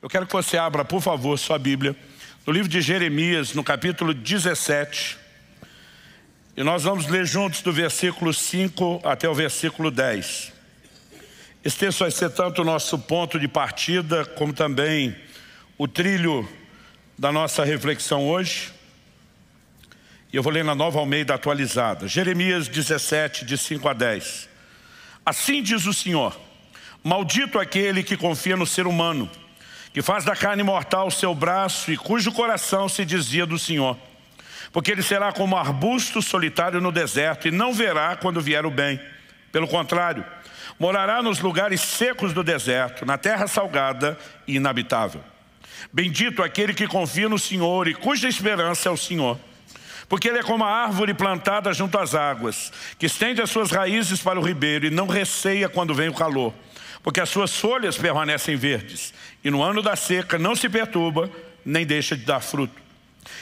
Eu quero que você abra, por favor, sua Bíblia, no livro de Jeremias, no capítulo 17. E nós vamos ler juntos do versículo 5 até o versículo 10. Esse texto vai ser tanto o nosso ponto de partida, como também o trilho da nossa reflexão hoje. E eu vou ler na Nova Almeida atualizada. Jeremias 17, de 5 a 10. Assim diz o Senhor: maldito aquele que confia no ser humano, que faz da carne mortal o seu braço e cujo coração se desvia do Senhor. Porque ele será como um arbusto solitário no deserto e não verá quando vier o bem. Pelo contrário, morará nos lugares secos do deserto, na terra salgada e inabitável. Bendito aquele que confia no Senhor e cuja esperança é o Senhor. Porque ele é como a árvore plantada junto às águas, que estende as suas raízes para o ribeiro e não receia quando vem o calor. Porque as suas folhas permanecem verdes, e no ano da seca não se perturba, nem deixa de dar fruto.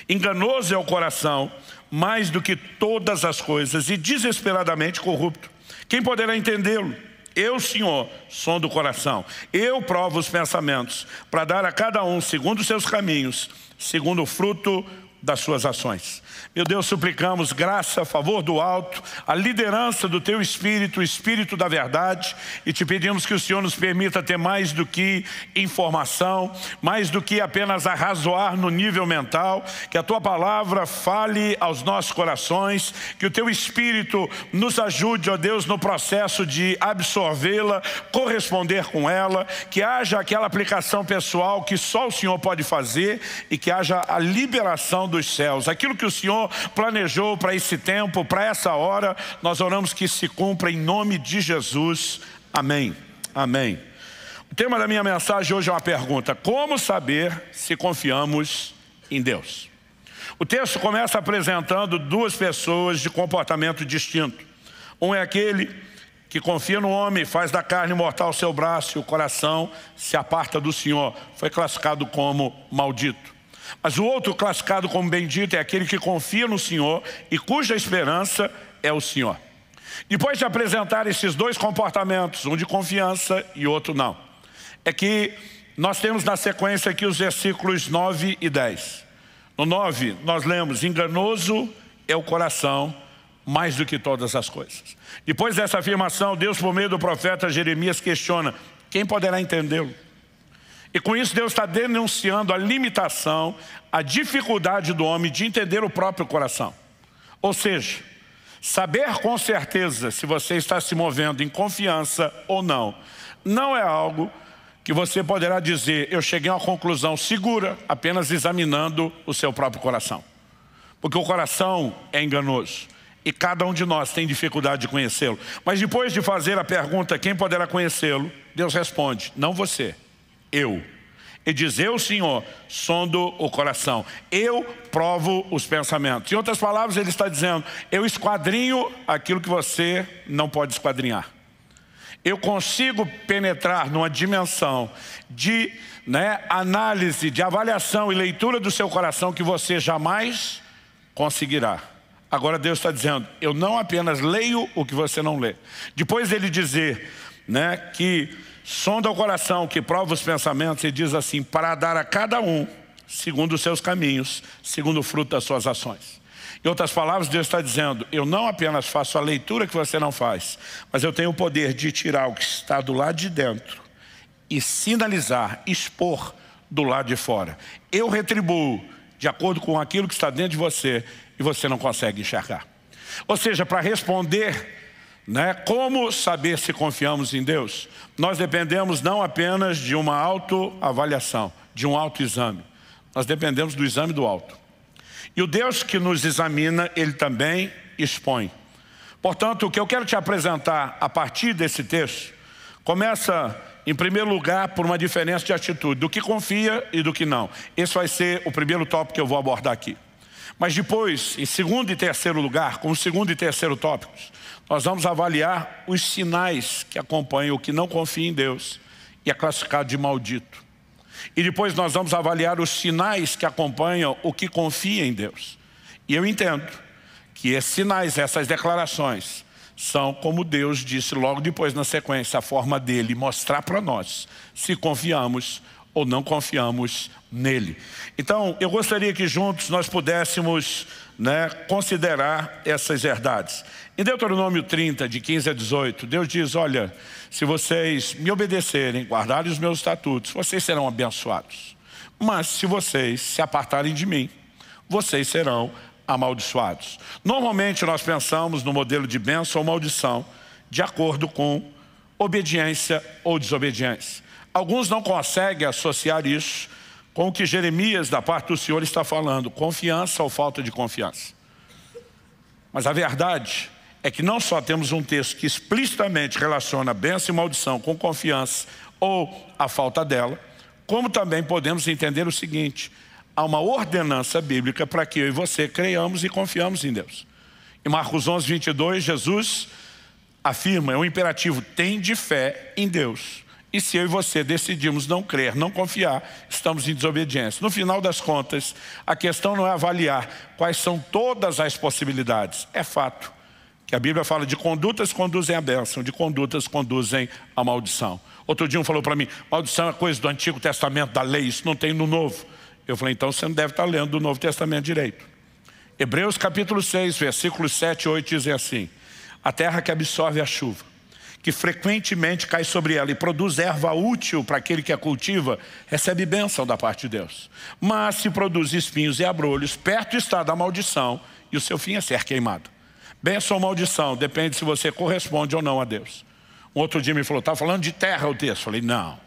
Enganoso é o coração, mais do que todas as coisas, e desesperadamente corrupto. Quem poderá entendê-lo? Eu, Senhor, sondo o coração. Eu provo os pensamentos, para dar a cada um, segundo os seus caminhos, segundo o fruto das suas ações. Meu Deus, suplicamos graça, a favor do alto, a liderança do Teu Espírito, o Espírito da verdade, e te pedimos que o Senhor nos permita ter mais do que informação, mais do que apenas arrazoar no nível mental, que a Tua palavra fale aos nossos corações, que o Teu Espírito nos ajude, ó Deus, no processo de absorvê-la, corresponder com ela, que haja aquela aplicação pessoal que só o Senhor pode fazer e que haja a liberação dos céus. Aquilo que o Senhor planejou para esse tempo, para essa hora, nós oramos que se cumpra em nome de Jesus. Amém. Amém. O tema da minha mensagem hoje é uma pergunta: como saber se confiamos em Deus? O texto começa apresentando duas pessoas de comportamento distinto. Um é aquele que confia no homem, faz da carne mortal o seu braço e o coração se aparta do Senhor. Foi classificado como maldito. Mas o outro, classificado como bendito, é aquele que confia no Senhor e cuja esperança é o Senhor. Depois de apresentar esses dois comportamentos, um de confiança e outro não, é que nós temos na sequência aqui os versículos 9 e 10. No 9 nós lemos: enganoso é o coração mais do que todas as coisas. Depois dessa afirmação, Deus, por meio do profeta Jeremias, questiona: quem poderá entendê-lo? E com isso Deus está denunciando a limitação, a dificuldade do homem de entender o próprio coração. Ou seja, saber com certeza se você está se movendo em confiança ou não, não é algo que você poderá dizer: eu cheguei a uma conclusão segura apenas examinando o seu próprio coração. Porque o coração é enganoso e cada um de nós tem dificuldade de conhecê-lo. Mas depois de fazer a pergunta: quem poderá conhecê-lo? Deus responde: não você, eu. Ele diz: eu, Senhor, sondo o coração, eu provo os pensamentos. Em outras palavras, ele está dizendo: eu esquadrinho aquilo que você não pode esquadrinhar. Eu consigo penetrar numa dimensão de análise, de avaliação e leitura do seu coração que você jamais conseguirá. Agora Deus está dizendo: eu não apenas leio o que você não lê. Depois dele dizer que sonda o coração, que prova os pensamentos, ele diz assim: para dar a cada um segundo os seus caminhos, segundo o fruto das suas ações. Em outras palavras, Deus está dizendo: eu não apenas faço a leitura que você não faz, mas eu tenho o poder de tirar o que está do lado de dentro e sinalizar, expor do lado de fora. Eu retribuo de acordo com aquilo que está dentro de você e você não consegue enxergar. Ou seja, para responder como saber se confiamos em Deus, nós dependemos não apenas de uma autoavaliação, de um autoexame. Nós dependemos do exame do alto. E o Deus que nos examina, Ele também expõe. Portanto, o que eu quero te apresentar a partir desse texto começa, em primeiro lugar, por uma diferença de atitude, do que confia e do que não. Esse vai ser o primeiro tópico que eu vou abordar aqui. Mas depois, em segundo e terceiro lugar, como segundo e terceiro tópicos, nós vamos avaliar os sinais que acompanham o que não confia em Deus e é classificado de maldito. E depois nós vamos avaliar os sinais que acompanham o que confia em Deus. E eu entendo que esses sinais, essas declarações, são, como Deus disse logo depois na sequência, a forma dele mostrar para nós se confiamos ou não confiamos nele. Então, eu gostaria que juntos nós pudéssemos, considerar essas verdades. Em Deuteronômio 30, de 15 a 18, Deus diz, olha, se vocês me obedecerem, guardarem os meus estatutos, vocês serão abençoados. Mas se vocês se apartarem de mim, vocês serão amaldiçoados. Normalmente nós pensamos no modelo de bênção ou maldição de acordo com obediência ou desobediência. Alguns não conseguem associar isso com o que Jeremias, da parte do Senhor, está falando, confiança ou falta de confiança. Mas a verdade é que não só temos um texto que explicitamente relaciona bênção e maldição com confiança ou a falta dela, como também podemos entender o seguinte, há uma ordenança bíblica para que eu e você creiamos e confiamos em Deus. Em Marcos 11, 22, Jesus afirma, é um imperativo, tem de fé em Deus. E se eu e você decidimos não crer, não confiar, estamos em desobediência. No final das contas, a questão não é avaliar quais são todas as possibilidades. É fato que a Bíblia fala de condutas conduzem à bênção, de condutas conduzem à maldição. Outro dia um falou para mim, maldição é coisa do Antigo Testamento, da lei, isso não tem no Novo. Eu falei, então você não deve estar lendo o Novo Testamento direito. Hebreus capítulo 6, versículos 7 e 8 dizem assim, a terra que absorve a chuva, que frequentemente cai sobre ela e produz erva útil para aquele que a cultiva, recebe bênção da parte de Deus. Mas se produz espinhos e abrolhos, perto está da maldição e o seu fim é ser queimado. Bênção ou maldição, depende se você corresponde ou não a Deus. Um outro dia me falou, está falando de terra o texto? Eu falei, não.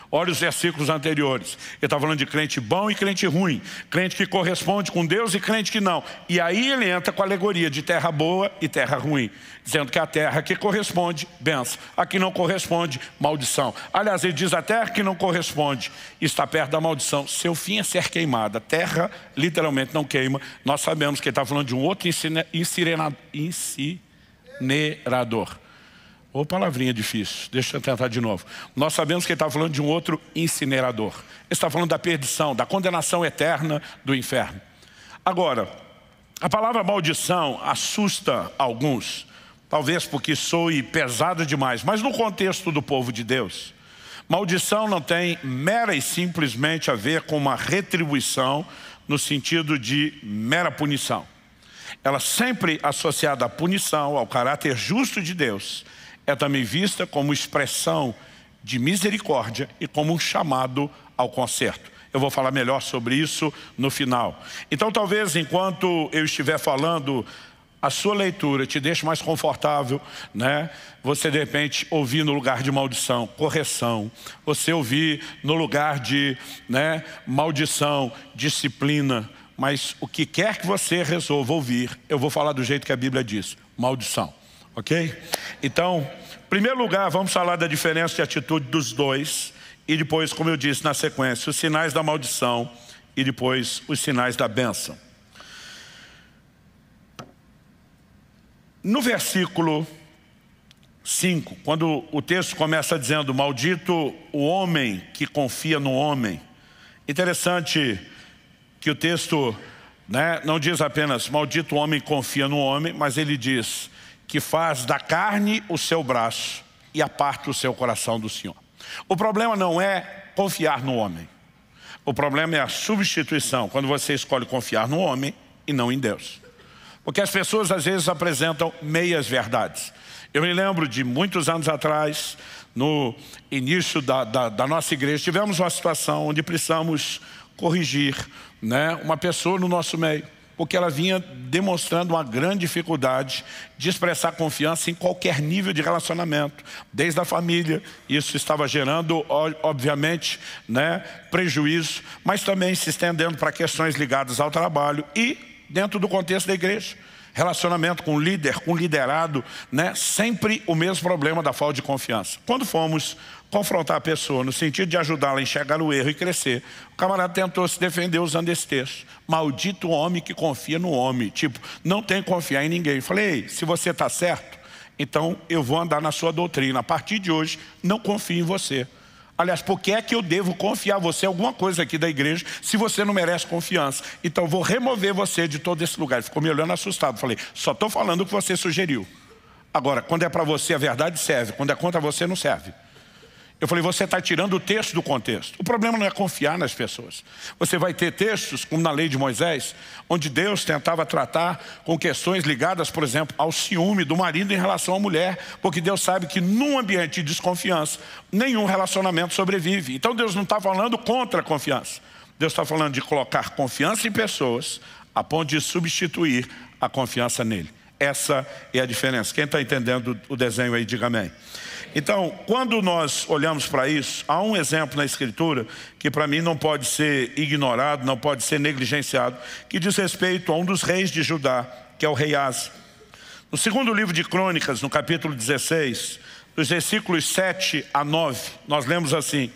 Olha os versículos anteriores. Ele está falando de crente bom e crente ruim. Crente que corresponde com Deus e crente que não. E aí ele entra com a alegoria de terra boa e terra ruim. Dizendo que a terra que corresponde, bênção. A que não corresponde, maldição. Aliás, ele diz a terra que não corresponde está perto da maldição. Seu fim é ser queimada. A terra literalmente não queima. Nós sabemos que ele está falando de um outro incinerador. Ô, palavrinha difícil, deixa eu tentar de novo. Nós sabemos que ele está falando de um outro incinerador. Ele está falando da perdição, da condenação eterna do inferno. Agora, a palavra maldição assusta alguns, talvez porque soe pesada demais, mas no contexto do povo de Deus, maldição não tem mera e simplesmente a ver com uma retribuição no sentido de mera punição. Ela sempre associada à punição, ao caráter justo de Deus, é também vista como expressão de misericórdia e como um chamado ao conserto. Eu vou falar melhor sobre isso no final. Então talvez enquanto eu estiver falando, a sua leitura te deixe mais confortável, Você de repente ouvir no lugar de maldição, correção. Você ouvir no lugar de maldição, disciplina. Mas o que quer que você resolva ouvir, eu vou falar do jeito que a Bíblia diz, maldição. Ok? Então, em primeiro lugar, vamos falar da diferença de atitude dos dois e depois, como eu disse na sequência, os sinais da maldição e depois os sinais da bênção. No versículo 5, quando o texto começa dizendo, maldito o homem que confia no homem. Interessante que o texto não diz apenas, maldito o homem que confia no homem, mas ele diz que faz da carne o seu braço e aparta o seu coração do Senhor. O problema não é confiar no homem. O problema é a substituição, quando você escolhe confiar no homem e não em Deus. Porque as pessoas às vezes apresentam meias verdades. Eu me lembro de muitos anos atrás, no início da nossa igreja, tivemos uma situação onde precisamos corrigir uma pessoa no nosso meio. Porque ela vinha demonstrando uma grande dificuldade de expressar confiança em qualquer nível de relacionamento, desde a família. Isso estava gerando, obviamente, prejuízo, mas também se estendendo para questões ligadas ao trabalho e dentro do contexto da igreja. Relacionamento com líder, com liderado, sempre o mesmo problema da falta de confiança. Quando fomos confrontar a pessoa no sentido de ajudá-la a enxergar o erro e crescer, o camarada tentou se defender usando esse texto. Maldito o homem que confia no homem. Tipo, não tem que confiar em ninguém. Falei, se você está certo, então eu vou andar na sua doutrina. A partir de hoje, não confio em você. Aliás, por que é que eu devo confiar você em alguma coisa aqui da igreja se você não merece confiança? Então eu vou remover você de todo esse lugar. Ele ficou me olhando assustado. Falei, só estou falando o que você sugeriu. Agora, quando é para você a verdade serve, quando é contra você não serve. Eu falei, você está tirando o texto do contexto. O problema não é confiar nas pessoas. Você vai ter textos, como na lei de Moisés, onde Deus tentava tratar com questões ligadas, por exemplo, ao ciúme do marido em relação à mulher, porque Deus sabe que num ambiente de desconfiança, nenhum relacionamento sobrevive. Então Deus não está falando contra a confiança. Deus está falando de colocar confiança em pessoas a ponto de substituir a confiança nele. Essa é a diferença. Quem está entendendo o desenho aí, diga amém. Então, quando nós olhamos para isso, há um exemplo na Escritura que para mim não pode ser ignorado, não pode ser negligenciado, que diz respeito a um dos reis de Judá, que é o rei Asa. No segundo livro de Crônicas, no capítulo 16, dos versículos 7 a 9, nós lemos assim: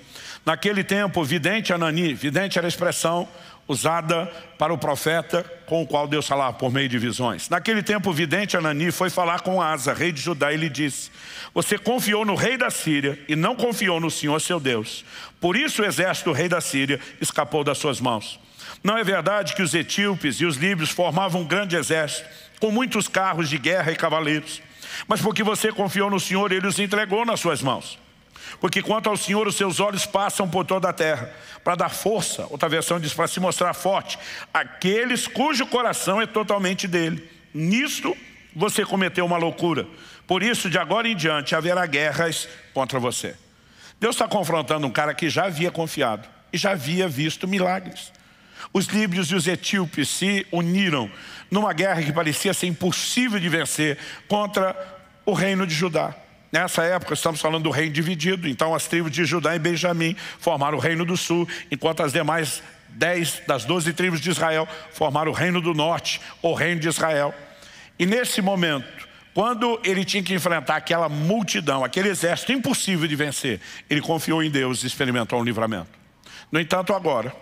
naquele tempo, o vidente Anani, vidente era a expressão usada para o profeta com o qual Deus falava por meio de visões. Naquele tempo, o vidente Anani foi falar com Asa, rei de Judá, e lhe disse: você confiou no rei da Síria e não confiou no Senhor seu Deus. Por isso o exército do rei da Síria escapou das suas mãos. Não é verdade que os etíopes e os líbios formavam um grande exército, com muitos carros de guerra e cavaleiros? Mas porque você confiou no Senhor, ele os entregou nas suas mãos. Porque quanto ao Senhor, os seus olhos passam por toda a terra, para dar força, outra versão diz, para se mostrar forte, aqueles cujo coração é totalmente dele. Nisto você cometeu uma loucura. Por isso, de agora em diante, haverá guerras contra você. Deus está confrontando um cara que já havia confiado e já havia visto milagres. Os líbios e os etíopes se uniram numa guerra que parecia ser impossível de vencer contra o reino de Judá. Nessa época estamos falando do reino dividido, então as tribos de Judá e Benjamim formaram o reino do sul, enquanto as demais 10 das 12 tribos de Israel formaram o reino do norte, o reino de Israel. E nesse momento, quando ele tinha que enfrentar aquela multidão, aquele exército impossível de vencer, ele confiou em Deus e experimentou um livramento. No entanto, agora,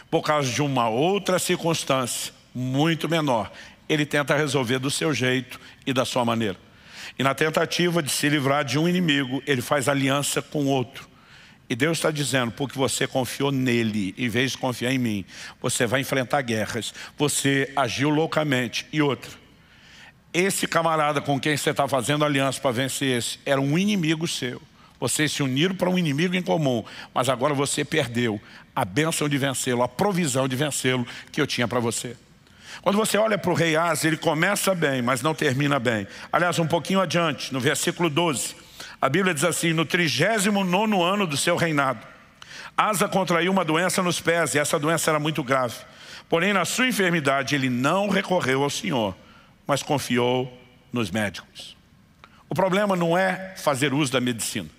por causa de uma outra circunstância muito menor, ele tenta resolver do seu jeito e da sua maneira. E na tentativa de se livrar de um inimigo, ele faz aliança com outro. E Deus está dizendo, porque você confiou nele, em vez de confiar em mim, você vai enfrentar guerras, você agiu loucamente. E outra, esse camarada com quem você está fazendo aliança para vencer esse, era um inimigo seu. Vocês se uniram para um inimigo em comum, mas agora você perdeu a bênção de vencê-lo, a provisão de vencê-lo que eu tinha para você. Quando você olha para o rei Asa, ele começa bem, mas não termina bem. Aliás, um pouquinho adiante, no versículo 12, a Bíblia diz assim: no 39º ano do seu reinado, Asa contraiu uma doença nos pés, e essa doença era muito grave. Porém, na sua enfermidade, ele não recorreu ao Senhor, mas confiou nos médicos. O problema não é fazer uso da medicina.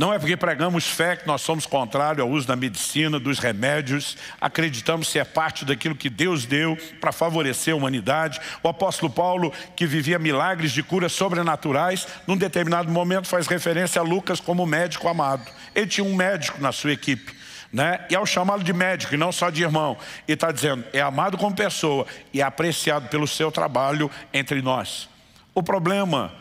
Não é porque pregamos fé que nós somos contrários ao uso da medicina, dos remédios. Acreditamos que é parte daquilo que Deus deu para favorecer a humanidade. O apóstolo Paulo, que vivia milagres de curas sobrenaturais, num determinado momento faz referência a Lucas como médico amado. Ele tinha um médico na sua equipe, né? E ao chamá-lo de médico e não só de irmão, ele está dizendo, é amado como pessoa e é apreciado pelo seu trabalho entre nós. O problema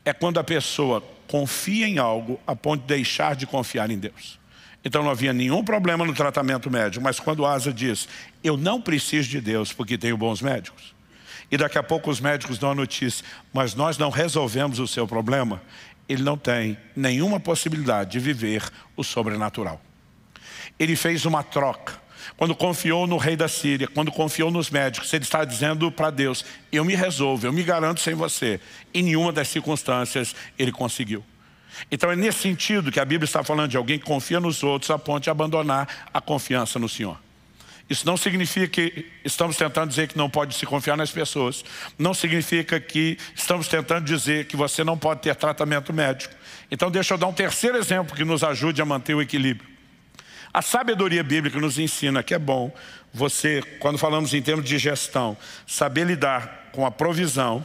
é quando a pessoa confia em algo a ponto de deixar de confiar em Deus. Então não havia nenhum problema no tratamento médico, mas quando Asa diz, eu não preciso de Deus porque tenho bons médicos, e daqui a pouco os médicos dão a notícia, mas nós não resolvemos o seu problema, ele não tem nenhuma possibilidade de viver o sobrenatural. Ele fez uma troca. Quando confiou no rei da Síria, quando confiou nos médicos, ele está dizendo para Deus, eu me resolvo, eu me garanto sem você. Em nenhuma das circunstâncias ele conseguiu. Então é nesse sentido que a Bíblia está falando de alguém que confia nos outros a ponto de abandonar a confiança no Senhor. Isso não significa que estamos tentando dizer que não pode se confiar nas pessoas. Não significa que estamos tentando dizer que você não pode ter tratamento médico. Então deixa eu dar um terceiro exemplo que nos ajude a manter o equilíbrio. A sabedoria bíblica nos ensina que é bom você, quando falamos em termos de gestão, saber lidar com a provisão.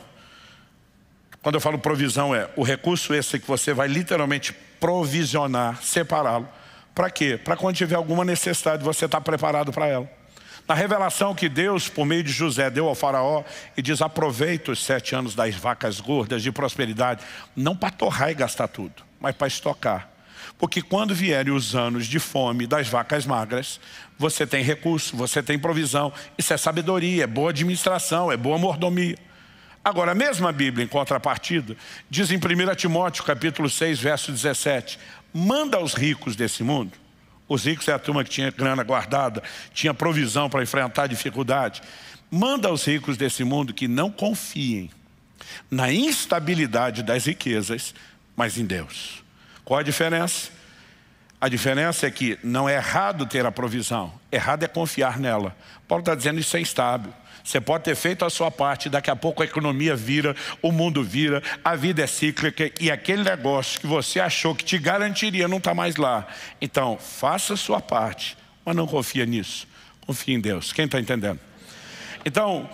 Quando eu falo provisão é o recurso esse que você vai literalmente provisionar, separá-lo. Para quê? Para quando tiver alguma necessidade você estar preparado para ela. Na revelação que Deus, por meio de José, deu ao faraó e diz, aproveita os 7 anos das vacas gordas de prosperidade, não para torrar e gastar tudo, mas para estocar. Porque quando vierem os anos de fome das vacas magras, você tem recurso, você tem provisão. Isso é sabedoria, é boa administração, é boa mordomia. Agora, a mesma Bíblia, em contrapartida, diz em 1 Timóteo, capítulo 6, verso 17, manda aos ricos desse mundo. Os ricos é a turma que tinha grana guardada, tinha provisão para enfrentar dificuldade. Manda aos ricos desse mundo que não confiem na instabilidade das riquezas, mas em Deus. Qual a diferença? A diferença é que não é errado ter a provisão, errado é confiar nela. Paulo está dizendo isso é instável. Você pode ter feito a sua parte, daqui a pouco a economia vira, o mundo vira, a vida é cíclica e aquele negócio que você achou que te garantiria não está mais lá. Então, faça a sua parte, mas não confia nisso. Confie em Deus. Quem está entendendo? Então,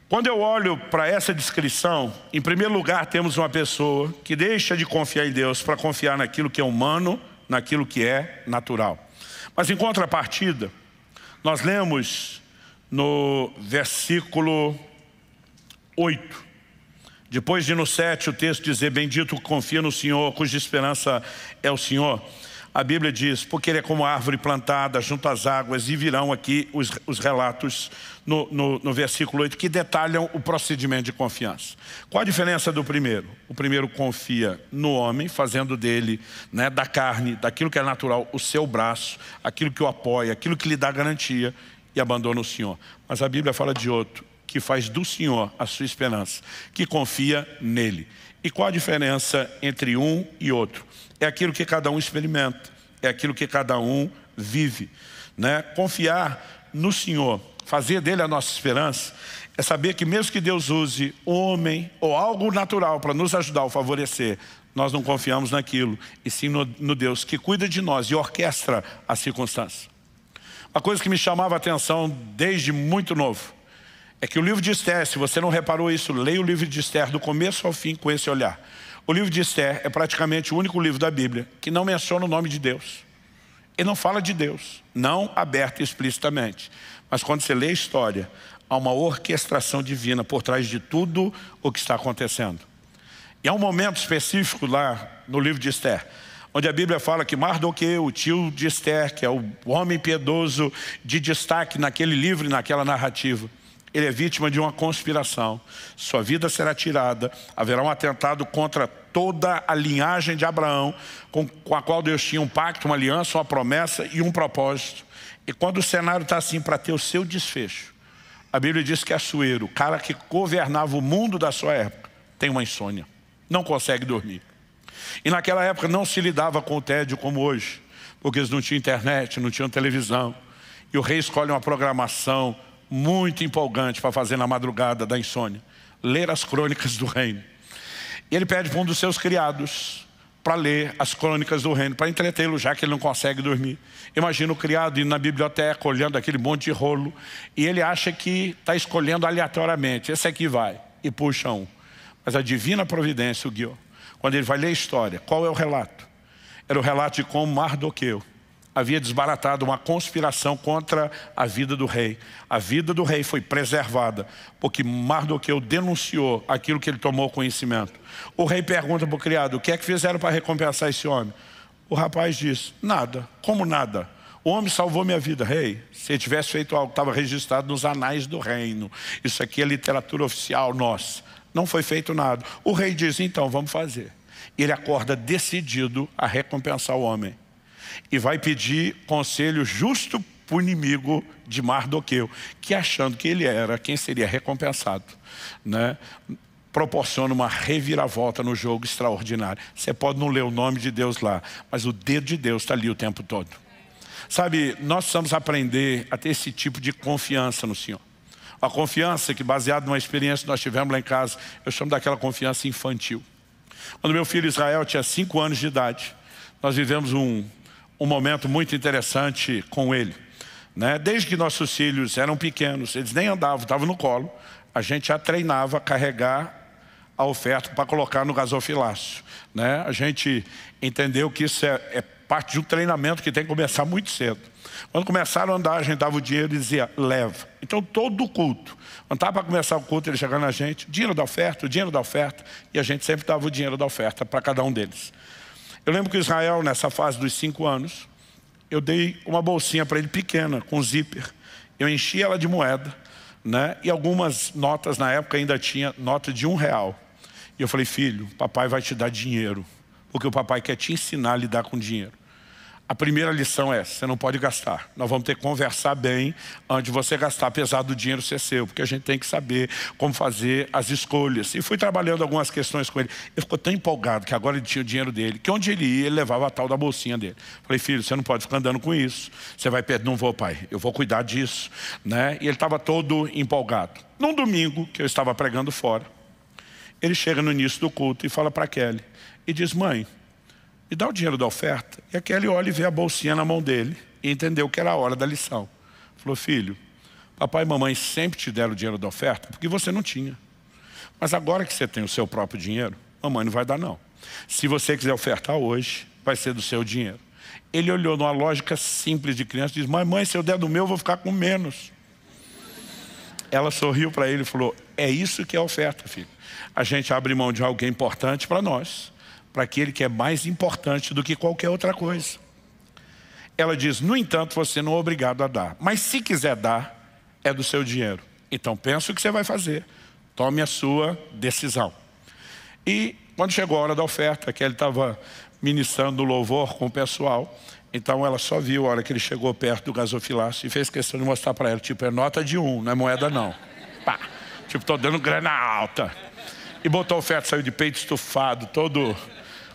quando eu olho para essa descrição, em primeiro lugar temos uma pessoa que deixa de confiar em Deus para confiar naquilo que é humano, naquilo que é natural. Mas em contrapartida, nós lemos no versículo 8, depois de no 7 o texto dizer, bendito que confia no Senhor, cuja esperança é o Senhor. A Bíblia diz, porque ele é como árvore plantada junto às águas, e virão aqui os relatos no versículo 8 que detalham o procedimento de confiança. Qual a diferença do primeiro? O primeiro confia no homem, fazendo dele, da carne, daquilo que é natural, o seu braço, aquilo que o apoia, aquilo que lhe dá garantia, e abandona o Senhor. Mas a Bíblia fala de outro, que faz do Senhor a sua esperança, que confia nele. E qual a diferença entre um e outro? É aquilo que cada um experimenta, é aquilo que cada um vive. Confiar no Senhor, fazer dele a nossa esperança, é saber que mesmo que Deus use o homem ou algo natural para nos ajudar ou favorecer, nós não confiamos naquilo, e sim no Deus que cuida de nós e orquestra as circunstâncias. Uma coisa que me chamava a atenção desde muito novo é que o livro de Esther, se você não reparou isso, leia o livro de Esther do começo ao fim com esse olhar. O livro de Esther é praticamente o único livro da Bíblia que não menciona o nome de Deus. Ele não fala de Deus, não aberto explicitamente. Mas quando você lê a história, há uma orquestração divina por trás de tudo o que está acontecendo. E há um momento específico lá no livro de Esther, onde a Bíblia fala que Mardoqueu, o tio de Esther, que é o homem piedoso de destaque naquele livro e naquela narrativa, ele é vítima de uma conspiração. Sua vida será tirada, haverá um atentado contra toda a linhagem de Abraão, com a qual Deus tinha um pacto, uma aliança, uma promessa e um propósito. E quando o cenário está assim para ter o seu desfecho, a Bíblia diz que Assuero, o cara que governava o mundo da sua época, tem uma insônia, não consegue dormir. E naquela época não se lidava com o tédio como hoje, porque eles não tinham internet, não tinham televisão. E o rei escolhe uma programação muito empolgante para fazer na madrugada da insônia. Ler as crônicas do reino. E ele pede para um dos seus criados para ler as crônicas do reino, para entretê-lo, já que ele não consegue dormir. Imagina o criado indo na biblioteca, olhando aquele monte de rolo, e ele acha que está escolhendo aleatoriamente. Esse aqui vai, e puxa um. Mas a divina providência o guiou. Quando ele vai ler a história, qual é o relato? Era o relato de como Mardoqueu havia desbaratado uma conspiração contra a vida do rei. A vida do rei foi preservada, porque Mardoqueu denunciou aquilo que ele tomou conhecimento. O rei pergunta para o criado, o que é que fizeram para recompensar esse homem? O rapaz diz, nada. Como nada? O homem salvou minha vida. Rei, se ele tivesse feito algo que estava registrado nos anais do reino, isso aqui é literatura oficial nossa. Não foi feito nada. O rei diz, então vamos fazer. E ele acorda decidido a recompensar o homem. E vai pedir conselho justo para o inimigo de Mardoqueu, que achando que ele era quem seria recompensado, proporciona uma reviravolta no jogo extraordinário. Você pode não ler o nome de Deus lá, mas o dedo de Deus está ali o tempo todo. Sabe, nós precisamos aprender a ter esse tipo de confiança no Senhor. A confiança que, baseada numa experiência que nós tivemos lá em casa, eu chamo daquela confiança infantil. Quando meu filho Israel tinha 5 anos de idade, nós vivemos um momento muito interessante com ele. Desde que nossos filhos eram pequenos, eles nem andavam, estavam no colo, a gente já treinava a carregar a oferta para colocar no gasofilácio. A gente entendeu que isso é parte de um treinamento que tem que começar muito cedo. Quando começaram a andar, a gente dava o dinheiro e dizia, leva. Então todo o culto, quando estava para começar o culto, ele chegava na gente, o dinheiro da oferta, e a gente sempre dava o dinheiro da oferta para cada um deles. Eu lembro que o Israel, nessa fase dos 5 anos, eu dei uma bolsinha para ele pequena, com zíper. Eu enchi ela de moeda, né? E algumas notas na época ainda tinha nota de R$1. E eu falei, filho, papai vai te dar dinheiro, porque o papai quer te ensinar a lidar com dinheiro. A primeira lição é, você não pode gastar. Nós vamos ter que conversar bem antes de você gastar, apesar do dinheiro ser seu, porque a gente tem que saber como fazer as escolhas. E fui trabalhando algumas questões com ele. Ele ficou tão empolgado que agora ele tinha o dinheiro dele, que onde ele ia, ele levava a tal da bolsinha dele. Falei, filho, você não pode ficar andando com isso. Você vai perder. Não vou, pai, eu vou cuidar disso, né? E ele estava todo empolgado. Num domingo, que eu estava pregando fora, ele chega no início do culto e fala para Kelly, e diz, mãe, me dá o dinheiro da oferta. E a Kelly olha e vê a bolsinha na mão dele e entendeu que era a hora da lição. Falou, filho, papai e mamãe sempre te deram o dinheiro da oferta porque você não tinha. Mas agora que você tem o seu próprio dinheiro, mamãe não vai dar não. Se você quiser ofertar hoje, vai ser do seu dinheiro. Ele olhou numa lógica simples de criança e disse, mãe, se eu der do meu, eu vou ficar com menos. Ela sorriu para ele e falou, é isso que é oferta, filho. A gente abre mão de alguém importante para nós, para aquele que é mais importante do que qualquer outra coisa. Ela diz, no entanto, você não é obrigado a dar. Mas se quiser dar, é do seu dinheiro. Então pensa o que você vai fazer. Tome a sua decisão. E quando chegou a hora da oferta, que ele estava ministrando louvor com o pessoal, então ela só viu a hora que ele chegou perto do gasofilácio e fez questão de mostrar para ela, tipo, é nota de 1, não é moeda não. Pá, tipo, tô dando grana alta. E botou a oferta, saiu de peito estufado, todo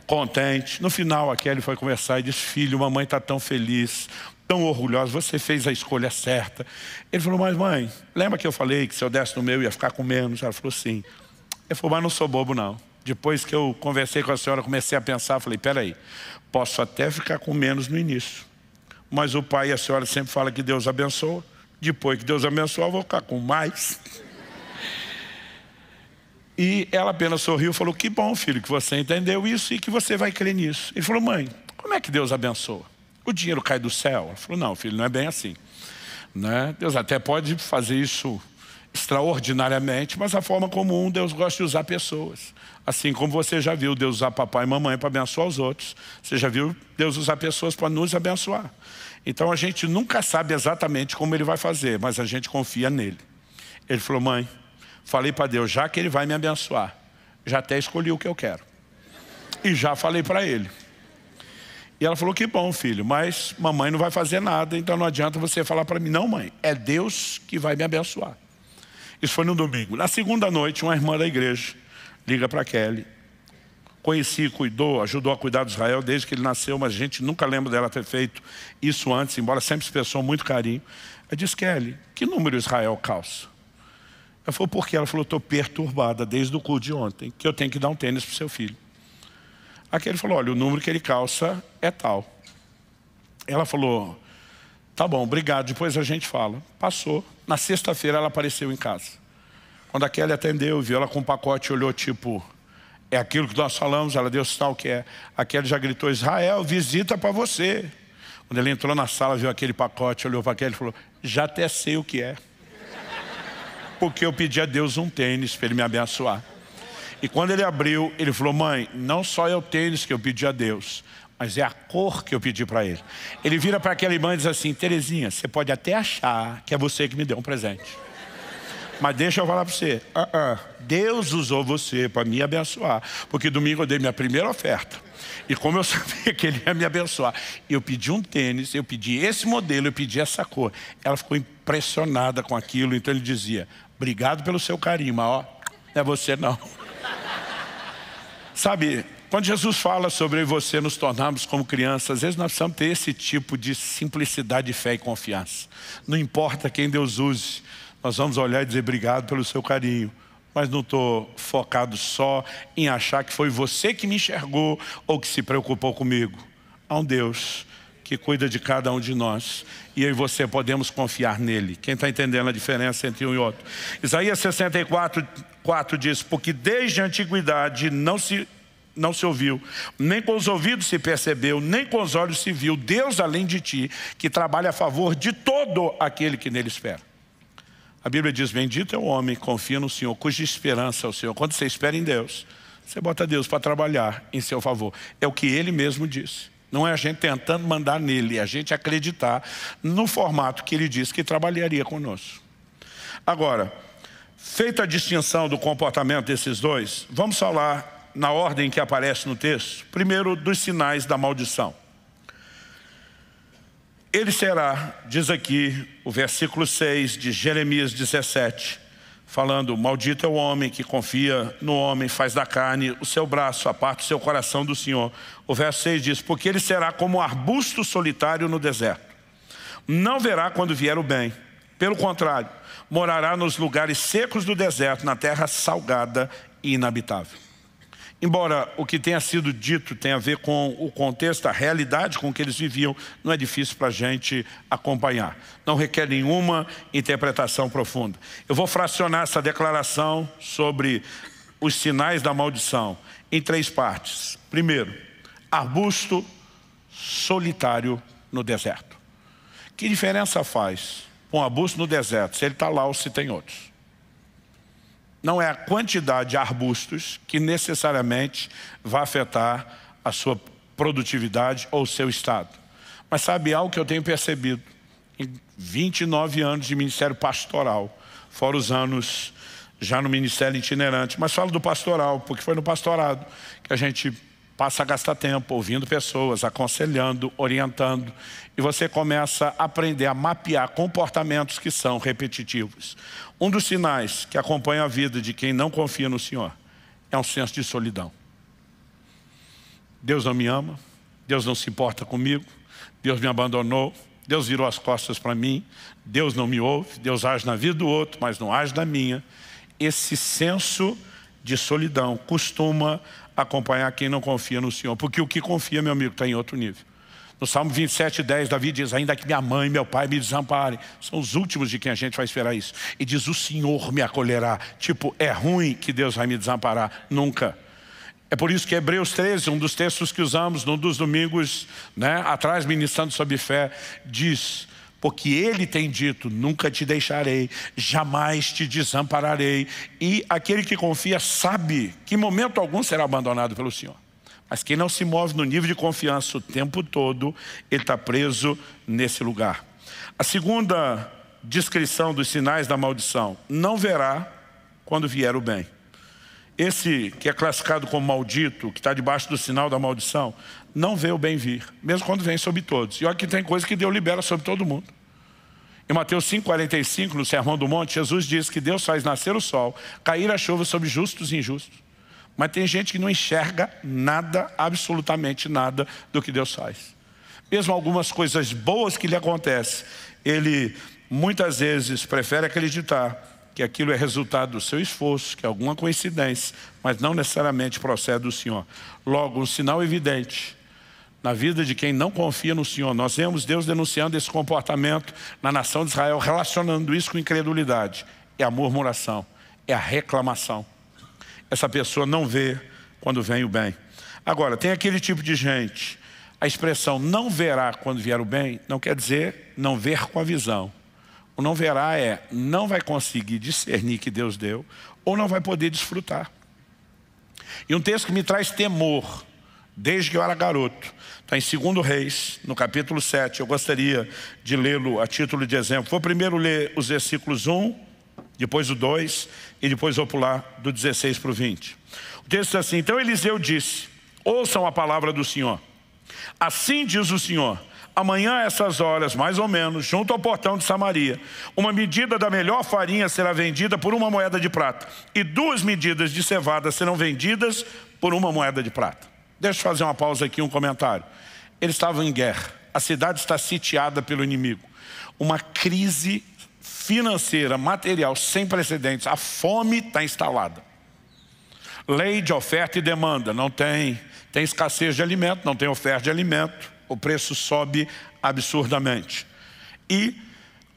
contente. No final, a Kelly foi conversar e disse, filho, mamãe está tão feliz, tão orgulhosa, você fez a escolha certa. Ele falou, mas mãe, lembra que eu falei que se eu desse no meu ia ficar com menos? Ela falou, sim. Ele falou, mas não sou bobo não. Depois que eu conversei com a senhora, comecei a pensar, falei, peraí, posso até ficar com menos no início, mas o pai e a senhora sempre falam que Deus abençoa. Depois que Deus abençoa, eu vou ficar com mais. E ela apenas sorriu e falou, que bom, filho, que você entendeu isso e que você vai crer nisso. Ele falou, mãe, como é que Deus abençoa? O dinheiro cai do céu? Ela falou, não, filho, não é bem assim, né? Deus até pode fazer isso extraordinariamente, mas a forma comum, Deus gosta de usar pessoas. Assim como você já viu Deus usar papai e mamãe para abençoar os outros, você já viu Deus usar pessoas para nos abençoar. Então a gente nunca sabe exatamente como Ele vai fazer, mas a gente confia nele. Ele falou, mãe, falei para Deus, já que Ele vai me abençoar, já até escolhi o que eu quero. E já falei para Ele. E ela falou, que bom, filho, mas mamãe não vai fazer nada, então não adianta você falar para mim. Não, mãe, é Deus que vai me abençoar. Isso foi no domingo. Na segunda noite, uma irmã da igreja liga para Kelly. Conheci, cuidou, ajudou a cuidar de Israel desde que ele nasceu, mas a gente nunca lembra dela ter feito isso antes, embora sempre expressou muito carinho. Ela disse, Kelly, que número Israel calça? Ela falou, por quê? Ela falou, estou perturbada desde o culto de ontem, que eu tenho que dar um tênis para o seu filho. Aqui ele falou, olha, o número que ele calça é tal. Ela falou, tá bom, obrigado, depois a gente fala. Passou. Na sexta-feira ela apareceu em casa. Quando a Kelly atendeu, viu ela com um pacote, olhou tipo, é aquilo que nós falamos, ela deu sinal que é. A Kelly já gritou, Israel, visita para você. Quando ele entrou na sala, viu aquele pacote, olhou para a Kelly e falou, já até sei o que é. Porque eu pedi a Deus um tênis para Ele me abençoar. E quando ele abriu, ele falou, mãe, não só é o tênis que eu pedi a Deus, mas é a cor que eu pedi para ele. Ele vira para aquela irmã e diz assim, Terezinha, você pode até achar que é você que me deu um presente. Mas deixa eu falar para você, Deus usou você para me abençoar. Porque domingo eu dei minha primeira oferta. E como eu sabia que Ele ia me abençoar, eu pedi um tênis, eu pedi esse modelo, eu pedi essa cor. Ela ficou impressionada com aquilo, então ele dizia, obrigado pelo seu carinho, mas ó, não é você não. Sabe, quando Jesus fala sobre eu e você nos tornarmos como crianças, às vezes nós precisamos ter esse tipo de simplicidade de fé e confiança. Não importa quem Deus use, nós vamos olhar e dizer obrigado pelo seu carinho. Mas não estou focado só em achar que foi você que me enxergou ou que se preocupou comigo. Há um Deus que cuida de cada um de nós. E eu e você podemos confiar nele. Quem está entendendo a diferença entre um e outro? Isaías 64:4 diz, porque desde a antiguidade não se ouviu, nem com os ouvidos se percebeu, nem com os olhos se viu, Deus além de ti, que trabalha a favor de todo aquele que nele espera. A Bíblia diz, bendito é o homem que confia no Senhor, cuja esperança é o Senhor. Quando você espera em Deus, você bota Deus para trabalhar em seu favor. É o que Ele mesmo disse. Não é a gente tentando mandar nele, é a gente acreditar no formato que Ele disse que trabalharia conosco. Agora, feita a distinção do comportamento desses dois, vamos falar na ordem que aparece no texto. Primeiro, dos sinais da maldição. Ele será, diz aqui o versículo 6 de Jeremias 17, falando: maldito é o homem que confia no homem, faz da carne o seu braço, aparta o seu coração do Senhor. O verso 6 diz: porque ele será como um arbusto solitário no deserto. Não verá quando vier o bem. Pelo contrário, morará nos lugares secos do deserto, na terra salgada e inabitável. Embora o que tenha sido dito tenha a ver com o contexto, a realidade com que eles viviam, não é difícil para a gente acompanhar. Não requer nenhuma interpretação profunda. Eu vou fracionar essa declaração sobre os sinais da maldição em 3 partes. Primeiro, arbusto solitário no deserto. Que diferença faz um arbusto no deserto, se ele está lá ou se tem outros? Não é a quantidade de arbustos que necessariamente vai afetar a sua produtividade ou o seu estado. Mas sabe algo que eu tenho percebido em 29 anos de ministério pastoral, fora os anos já no ministério itinerante, mas falo do pastoral, porque foi no pastorado que a gente passa a gastar tempo ouvindo pessoas, aconselhando, orientando, e você começa a aprender a mapear comportamentos que são repetitivos. Um dos sinais que acompanha a vida de quem não confia no Senhor é um senso de solidão. Deus não me ama, Deus não se importa comigo, Deus me abandonou, Deus virou as costas para mim, Deus não me ouve, Deus age na vida do outro, mas não age na minha. Esse senso de solidão costuma acompanhar quem não confia no Senhor, porque o que confia, meu amigo, está em outro nível. No Salmo 27:10, Davi diz: ainda que minha mãe e meu pai me desamparem, são os últimos de quem a gente vai esperar isso. E diz: o Senhor me acolherá. Tipo, é ruim que Deus vai me desamparar? Nunca. É por isso que Hebreus 13, um dos textos que usamos num dos domingos, atrás, ministrando sobre fé, diz: porque Ele tem dito, nunca te deixarei, jamais te desampararei. E aquele que confia sabe que em momento algum será abandonado pelo Senhor. Mas quem não se move no nível de confiança o tempo todo, ele está preso nesse lugar. A segunda descrição dos sinais da maldição: não verá quando vier o bem. Esse que é classificado como maldito, que está debaixo do sinal da maldição, não vê o bem vir, mesmo quando vem sobre todos. E olha que tem coisa que Deus libera sobre todo mundo. Em Mateus 5,45, no Sermão do Monte, Jesus diz que Deus faz nascer o sol, cair a chuva sobre justos e injustos. Mas tem gente que não enxerga nada, absolutamente nada do que Deus faz. Mesmo algumas coisas boas que lhe acontecem, ele muitas vezes prefere acreditar que aquilo é resultado do seu esforço, que é alguma coincidência, mas não necessariamente procede do Senhor. Logo, um sinal evidente na vida de quem não confia no Senhor. Nós vemos Deus denunciando esse comportamento na nação de Israel, relacionando isso com incredulidade. É a murmuração, é a reclamação. Essa pessoa não vê quando vem o bem. Agora, tem aquele tipo de gente, a expressão não verá quando vier o bem, não quer dizer não ver com a visão. O não verá é, não vai conseguir discernir que Deus deu, ou não vai poder desfrutar. E um texto que me traz temor, desde que eu era garoto, está em 2 Reis, no capítulo 7, eu gostaria de lê-lo a título de exemplo. Vou primeiro ler os versículos 1, depois o 2, e depois vou pular do 16 para o 20. O texto diz assim: então Eliseu disse: ouçam a palavra do Senhor. Assim diz o Senhor: amanhã a essas horas, mais ou menos, junto ao portão de Samaria, uma medida da melhor farinha será vendida por 1 moeda de prata, e 2 medidas de cevada serão vendidas por 1 moeda de prata. Deixa eu fazer uma pausa aqui, um comentário. Eles estavam em guerra, a cidade está sitiada pelo inimigo. Uma crise financeira, material, sem precedentes. A fome está instalada. Lei de oferta e demanda, não tem escassez de alimento, não tem oferta de alimento. O preço sobe absurdamente. E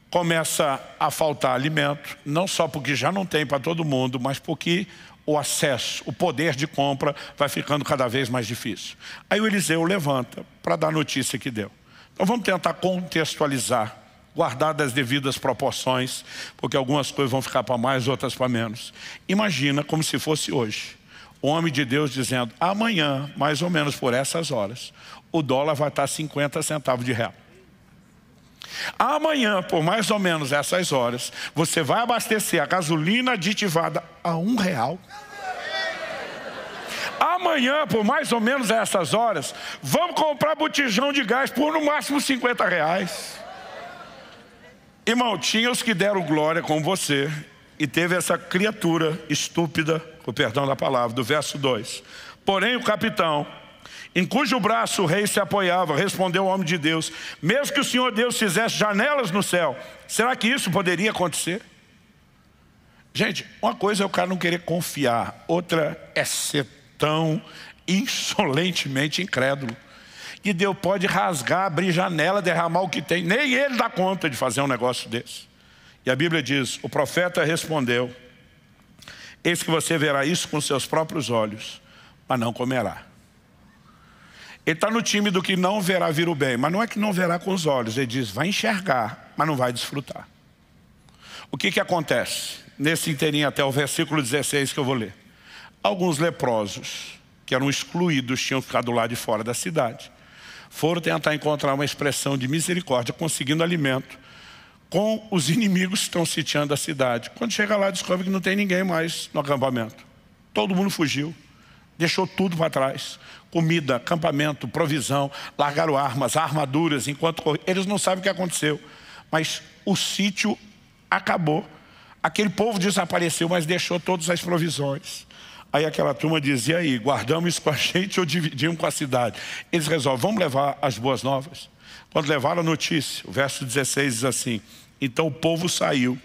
começa a faltar alimento, não só porque já não tem para todo mundo, mas porque o acesso, o poder de compra vai ficando cada vez mais difícil. Aí o Eliseu levanta para dar a notícia que deu. Então vamos tentar contextualizar, guardar das devidas proporções, porque algumas coisas vão ficar para mais, outras para menos. Imagina como se fosse hoje. O homem de Deus dizendo: amanhã, mais ou menos por essas horas, o dólar vai estar 50 centavos de real. Amanhã, por mais ou menos essas horas, você vai abastecer a gasolina aditivada a R$1. Amanhã, por mais ou menos essas horas, vamos comprar botijão de gás por no máximo R$50. Irmão, tinha os que deram glória com você, e teve essa criatura estúpida, com o perdão da palavra, do verso 2. Porém o capitão, em cujo braço o rei se apoiava, respondeu ao homem de Deus: mesmo que o Senhor Deus fizesse janelas no céu, será que isso poderia acontecer? Gente, uma coisa é o cara não querer confiar, outra é ser tão insolentemente incrédulo. E Deus pode rasgar, abrir janela, derramar o que tem. Nem ele dá conta de fazer um negócio desse. E a Bíblia diz: o profeta respondeu: eis que você verá isso com seus próprios olhos, mas não comerá. Ele está no time do que não verá vir o bem, mas não é que não verá com os olhos. Ele diz, vai enxergar, mas não vai desfrutar. O que acontece? Nesse inteirinho até o versículo 16 que eu vou ler. Alguns leprosos, que eram excluídos, tinham ficado do lado de fora da cidade, foram tentar encontrar uma expressão de misericórdia, conseguindo alimento com os inimigos que estão sitiando a cidade. Quando chega lá, descobre que não tem ninguém mais no acampamento. Todo mundo fugiu, deixou tudo para trás. Comida, acampamento, provisão, largaram armas, armaduras, enquanto eles não sabem o que aconteceu. Mas o sítio acabou. Aquele povo desapareceu, mas deixou todas as provisões. Aí aquela turma dizia, e aí, guardamos isso com a gente ou dividimos com a cidade? Eles resolvem, vamos levar as boas novas. Quando levaram a notícia, o verso 16 diz assim: então o povo saiu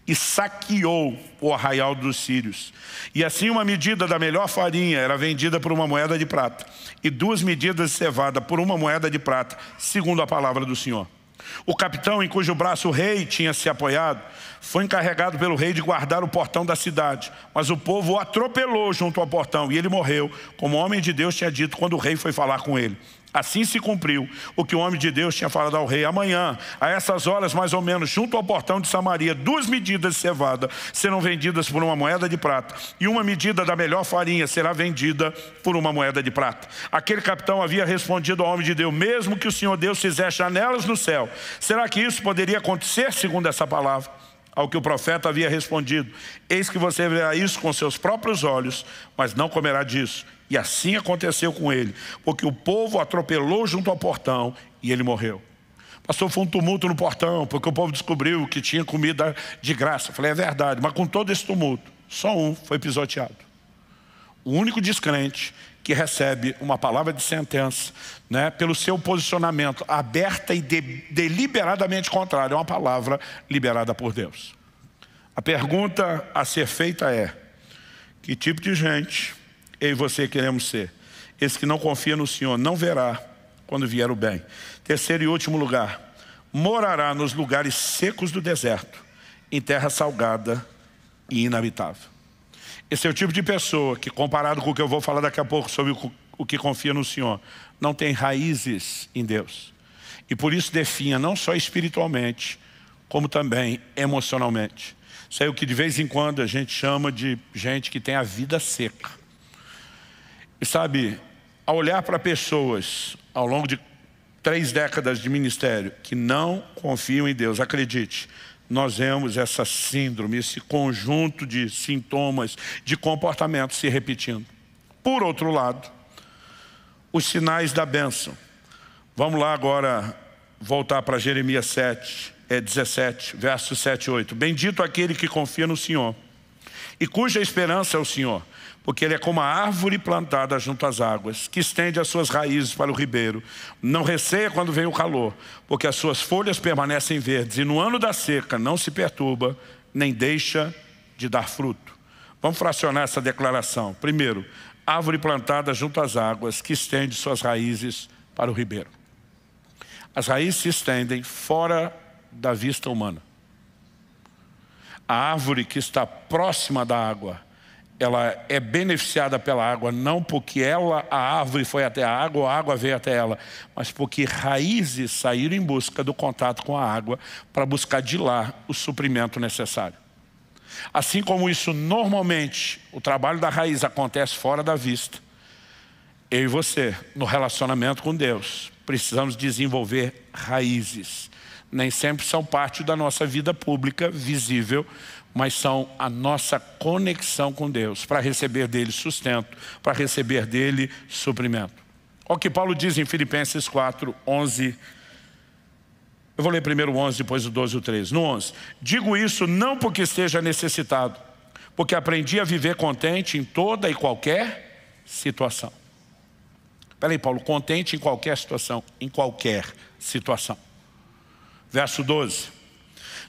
e saqueou o arraial dos sírios. E assim uma medida da melhor farinha era vendida por uma moeda de prata, e 2 medidas de cevada por uma moeda de prata, segundo a palavra do Senhor. O capitão, em cujo braço o rei tinha se apoiado, foi encarregado pelo rei de guardar o portão da cidade. Mas o povo o atropelou junto ao portão, e ele morreu, como o homem de Deus tinha dito quando o rei foi falar com ele. Assim se cumpriu o que o homem de Deus tinha falado ao rei. Amanhã, a essas horas mais ou menos, junto ao portão de Samaria, 2 medidas de cevada serão vendidas por uma moeda de prata, e uma medida da melhor farinha será vendida por uma moeda de prata. Aquele capitão havia respondido ao homem de Deus: mesmo que o Senhor Deus fizesse janelas no céu, será que isso poderia acontecer segundo essa palavra? Ao que o profeta havia respondido: eis que você verá isso com seus próprios olhos, mas não comerá disso. E assim aconteceu com ele, porque o povo atropelou junto ao portão e ele morreu. Pastor, foi um tumulto no portão, porque o povo descobriu que tinha comida de graça. Eu falei, é verdade, mas com todo esse tumulto, só um foi pisoteado. O único descrente que recebe uma palavra de sentença, né, pelo seu posicionamento aberta e deliberadamente contrário a uma palavra liberada por Deus. A pergunta a ser feita é: que tipo de gente eu e você queremos ser? Esse que não confia no Senhor não verá quando vier o bem. Terceiro e último lugar: morará nos lugares secos do deserto, em terra salgada e inabitável. Esse é o tipo de pessoa que, comparado com o que eu vou falar daqui a pouco sobre o que confia no Senhor, não tem raízes em Deus. E por isso definha não só espiritualmente, como também emocionalmente. Isso é o que de vez em quando a gente chama de gente que tem a vida seca. E sabe, ao olhar para pessoas ao longo de 3 décadas de ministério que não confiam em Deus, acredite, nós vemos essa síndrome, esse conjunto de sintomas, de comportamento se repetindo. Por outro lado, os sinais da bênção. Vamos lá agora voltar para Jeremias 17, versos 7 e 8. Bendito aquele que confia no Senhor e cuja esperança é o Senhor, porque ele é como a árvore plantada junto às águas, que estende as suas raízes para o ribeiro. Não receia quando vem o calor, porque as suas folhas permanecem verdes, e no ano da seca não se perturba, nem deixa de dar fruto. Vamos fracionar essa declaração. Primeiro, árvore plantada junto às águas, que estende suas raízes para o ribeiro. As raízes se estendem fora da vista humana. A árvore que está próxima da água, ela é beneficiada pela água, não porque a árvore foi até a água ou a água veio até ela, mas porque raízes saíram em busca do contato com a água para buscar de lá o suprimento necessário. Assim como isso normalmente, o trabalho da raiz acontece fora da vista, eu e você, no relacionamento com Deus, precisamos desenvolver raízes. Nem sempre são parte da nossa vida pública, visível, mas são a nossa conexão com Deus, para receber dele sustento, para receber dele suprimento. Olha o que Paulo diz em Filipenses 4, 11. Eu vou ler primeiro o 11, depois o 12 e o 13. No 11. Digo isso não porque esteja necessitado, porque aprendi a viver contente em toda e qualquer situação. Espera aí, Paulo, contente em qualquer situação. Em qualquer situação. Verso 12.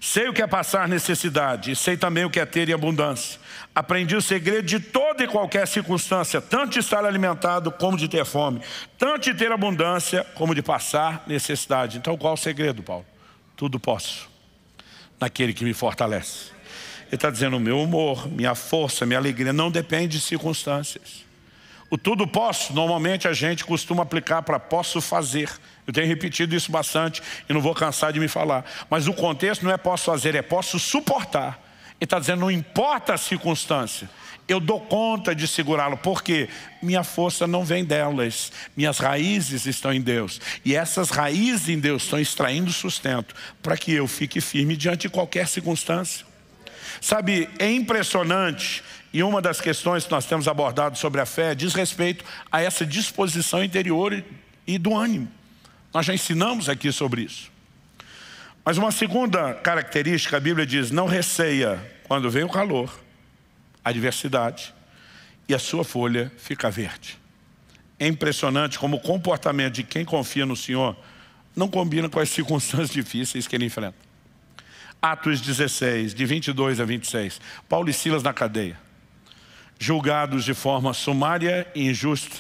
Sei o que é passar necessidade, e sei também o que é ter em abundância. Aprendi o segredo de toda e qualquer circunstância, tanto de estar alimentado como de ter fome, tanto de ter abundância como de passar necessidade. Então qual é o segredo, Paulo? Tudo posso, naquele que me fortalece. Ele está dizendo, o meu humor, minha força, minha alegria não depende de circunstâncias. O tudo posso, normalmente a gente costuma aplicar para posso fazer. Eu tenho repetido isso bastante e não vou cansar de me falar. Mas o contexto não é posso fazer, é posso suportar. Ele está dizendo, não importa a circunstância, eu dou conta de segurá-lo. Por quê? Minha força não vem delas. Minhas raízes estão em Deus. E essas raízes em Deus estão extraindo sustento para que eu fique firme diante de qualquer circunstância. Sabe, é impressionante. E uma das questões que nós temos abordado sobre a fé diz respeito a essa disposição interior e do ânimo. Nós já ensinamos aqui sobre isso. Mas uma segunda característica, a Bíblia diz, não receia quando vem o calor, a adversidade, e a sua folha fica verde. É impressionante como o comportamento de quem confia no Senhor não combina com as circunstâncias difíceis que ele enfrenta. Atos 16, de 22 a 26. Paulo e Silas na cadeia, julgados de forma sumária e injusta,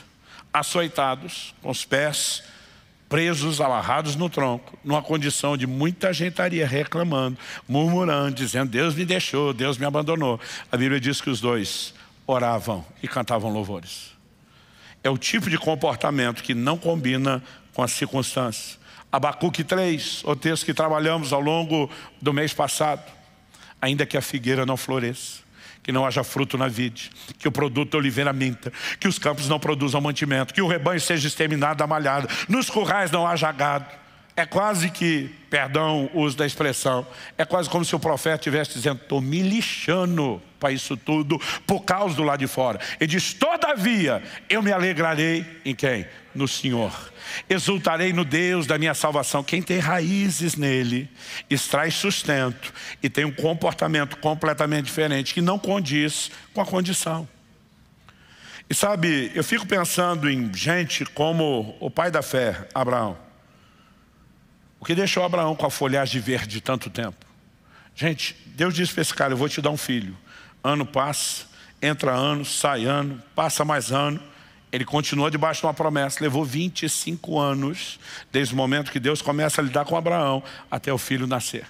açoitados, com os pés presos, amarrados no tronco, numa condição de muita gente estaria reclamando, murmurando, dizendo, Deus me deixou, Deus me abandonou. A Bíblia diz que os dois oravam e cantavam louvores. É o tipo de comportamento que não combina com as circunstâncias. Abacuque 3, o texto que trabalhamos ao longo do mês passado. Ainda que a figueira não floresça, que não haja fruto na vide, que o produto da oliveira minta, que os campos não produzam mantimento, que o rebanho seja exterminado, amalhado, nos currais não haja gado. É quase que, perdão o uso da expressão, é quase como se o profeta estivesse dizendo, estou me lixando para isso tudo, por causa do lado de fora. Ele diz, todavia, eu me alegrarei em quem? No Senhor. Exultarei no Deus da minha salvação. Quem tem raízes nele, extrai sustento e tem um comportamento completamente diferente, que não condiz com a condição. E sabe, eu fico pensando em gente como o pai da fé, Abraão. O que deixou Abraão com a folhagem verde tanto tempo? Gente, Deus disse para esse cara, eu vou te dar um filho. Ano passa, entra ano, sai ano, passa mais ano. Ele continua debaixo de uma promessa. Levou 25 anos, desde o momento que Deus começa a lidar com Abraão, até o filho nascer.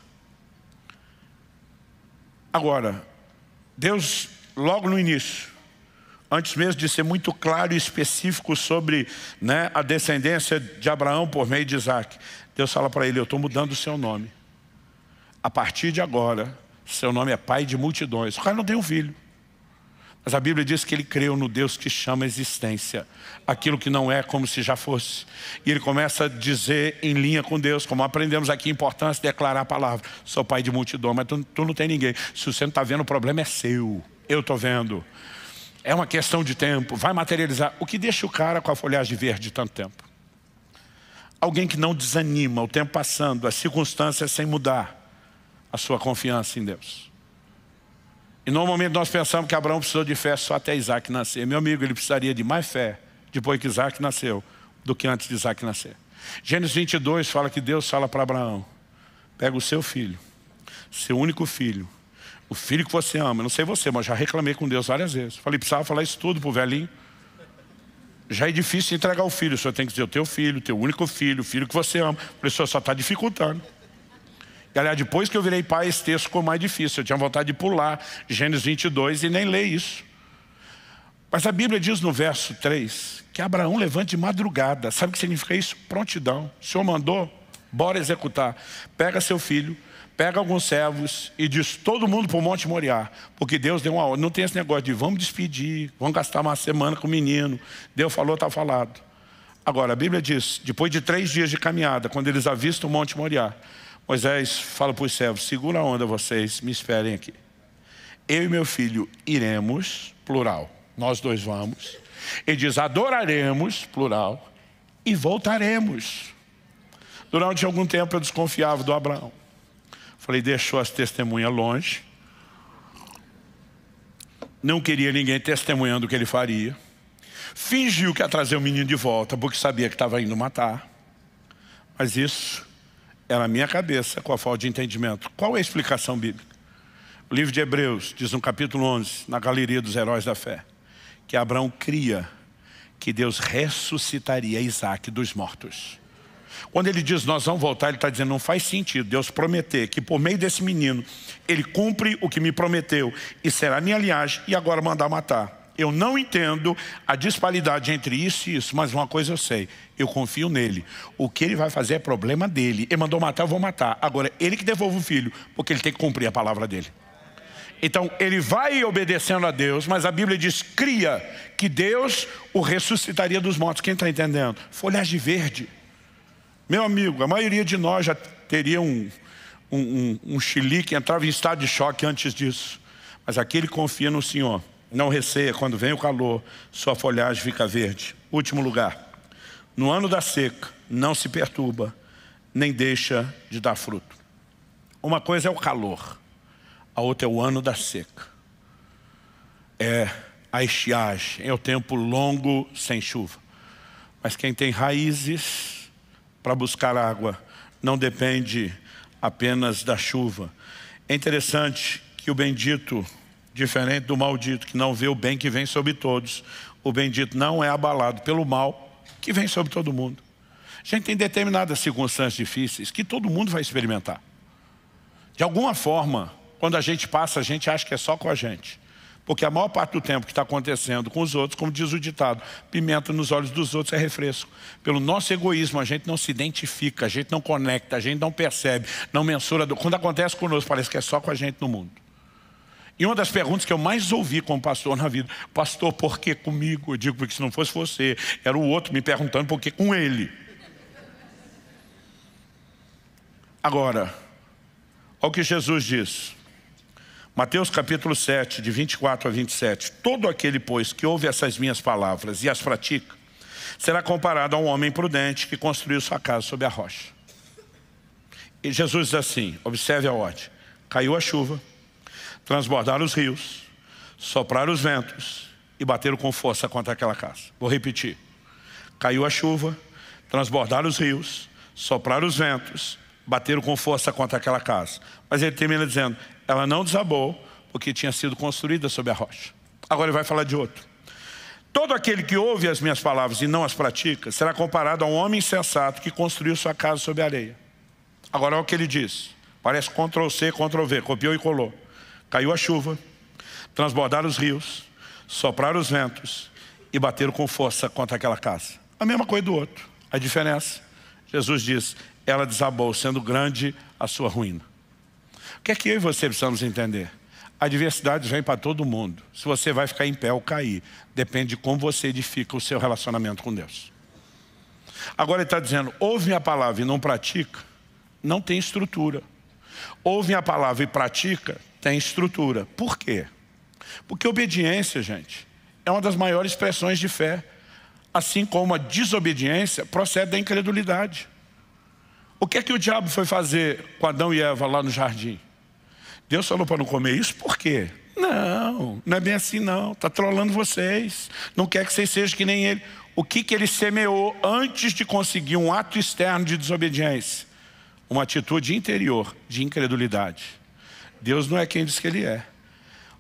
Agora, Deus, logo no início, antes mesmo de ser muito claro e específico sobre a descendência de Abraão por meio de Isaac, Deus fala para ele, eu estou mudando o seu nome. A partir de agora, seu nome é pai de multidões. O cara não tem um filho. Mas a Bíblia diz que ele creu no Deus que chama a existência aquilo que não é como se já fosse. E ele começa a dizer em linha com Deus, como aprendemos aqui, a importância de declarar a palavra. Sou pai de multidão, mas tu não tem ninguém. Se você não está vendo, o problema é seu. Eu estou vendo. É uma questão de tempo, vai materializar. O que deixa o cara com a folhagem verde tanto tempo? Alguém que não desanima, o tempo passando, as circunstâncias sem mudar a sua confiança em Deus. E normalmente nós pensamos que Abraão precisou de fé só até Isaac nascer. Meu amigo, ele precisaria de mais fé depois que Isaac nasceu do que antes de Isaac nascer. Gênesis 22 fala que Deus fala para Abraão, pega o seu filho, seu único filho, o filho que você ama. Eu não sei você, mas já reclamei com Deus várias vezes. Falei, precisava falar isso tudo para o velhinho. Já é difícil entregar o filho, o senhor tem que dizer o teu filho, teu único filho, o filho que você ama. Falei, o senhor só está dificultando. E aliás, depois que eu virei pai, esse texto ficou mais difícil. Eu tinha vontade de pular Gênesis 22 e nem ler isso. Mas a Bíblia diz no verso 3 que Abraão levanta de madrugada. Sabe o que significa isso? Prontidão. O Senhor mandou, bora executar. Pega seu filho, pega alguns servos e diz todo mundo para o Monte Moriá. Porque Deus deu uma ordem. Não tem esse negócio de vamos despedir, vamos gastar uma semana com o menino. Deus falou, está falado. Agora, a Bíblia diz, depois de 3 dias de caminhada, quando eles avistam o Monte Moriá, Moisés fala para os servos: segura a onda vocês, me esperem aqui. Eu e meu filho iremos, plural, nós dois vamos. Ele diz: adoraremos, plural, e voltaremos. Durante algum tempo eu desconfiava do Abraão. Falei: deixou as testemunhas longe. Não queria ninguém testemunhando o que ele faria. Fingiu que ia trazer o menino de volta, porque sabia que estava indo matar. Mas isso era a minha cabeça com a falta de entendimento. Qual é a explicação bíblica? O livro de Hebreus diz no capítulo 11, na galeria dos heróis da fé, que Abraão cria que Deus ressuscitaria Isaac dos mortos. Quando ele diz nós vamos voltar, ele está dizendo não faz sentido Deus prometer que por meio desse menino ele cumpre o que me prometeu e será minha linhagem e agora mandar matar. Eu não entendo a disparidade entre isso e isso, mas uma coisa eu sei, eu confio nele. O que ele vai fazer é problema dele. Ele mandou matar, eu vou matar. Agora, ele que devolve o filho, porque ele tem que cumprir a palavra dele. Então, ele vai obedecendo a Deus, mas a Bíblia diz, cria que Deus o ressuscitaria dos mortos. Quem está entendendo? Folhagem verde. Meu amigo, a maioria de nós já teria um chilique, entrava em estado de choque antes disso. Mas aquele confia no Senhor. Não receia, quando vem o calor, sua folhagem fica verde. Último lugar. No ano da seca, não se perturba, nem deixa de dar fruto. Uma coisa é o calor, a outra é o ano da seca. É a estiagem, é o tempo longo sem chuva. Mas quem tem raízes para buscar água, não depende apenas da chuva. É interessante que o bendito, diferente do maldito, que não vê o bem que vem sobre todos, o bendito não é abalado pelo mal que vem sobre todo mundo. A gente tem determinadas circunstâncias difíceis que todo mundo vai experimentar. De alguma forma, quando a gente passa, a gente acha que é só com a gente. Porque a maior parte do tempo que está acontecendo com os outros, como diz o ditado, pimenta nos olhos dos outros é refresco. Pelo nosso egoísmo, a gente não se identifica, a gente não conecta, a gente não percebe, não mensura. Quando acontece conosco, parece que é só com a gente no mundo. E uma das perguntas que eu mais ouvi como pastor na vida: pastor, por que comigo? Eu digo, porque se não fosse você, era o outro me perguntando por que com ele. Agora, olha o que Jesus diz. Mateus capítulo 7, de 24 a 27. Todo aquele, pois, que ouve essas minhas palavras e as pratica, será comparado a um homem prudente que construiu sua casa sobre a rocha. E Jesus diz assim, observe a ordem: caiu a chuva, transbordaram os rios, sopraram os ventos e bateram com força contra aquela casa. Vou repetir. Caiu a chuva, transbordaram os rios, sopraram os ventos, bateram com força contra aquela casa. Mas ele termina dizendo, ela não desabou porque tinha sido construída sobre a rocha. Agora ele vai falar de outro. Todo aquele que ouve as minhas palavras e não as pratica, será comparado a um homem insensato que construiu sua casa sobre a areia. Agora olha o que ele diz. Parece Ctrl+C, Ctrl+V, copiou e colou. Caiu a chuva, transbordaram os rios, sopraram os ventos e bateram com força contra aquela casa. A mesma coisa do outro. A diferença, Jesus diz, ela desabou, sendo grande a sua ruína. O que é que eu e você precisamos entender? A adversidade vem para todo mundo. Se você vai ficar em pé ou cair, depende de como você edifica o seu relacionamento com Deus. Agora ele está dizendo, ouve minha palavra e não pratica, não tem estrutura. Ouve minha palavra e pratica, tem estrutura. Por quê? Porque obediência, gente, é uma das maiores expressões de fé. Assim como a desobediência procede da incredulidade. O que é que o diabo foi fazer com Adão e Eva lá no jardim? Deus falou para não comer isso, por quê? Não é bem assim não, está trolando vocês. Não quer que vocês sejam que nem ele. O que ele semeou antes de conseguir um ato externo de desobediência? Uma atitude interior de incredulidade. Deus não é quem diz que ele é.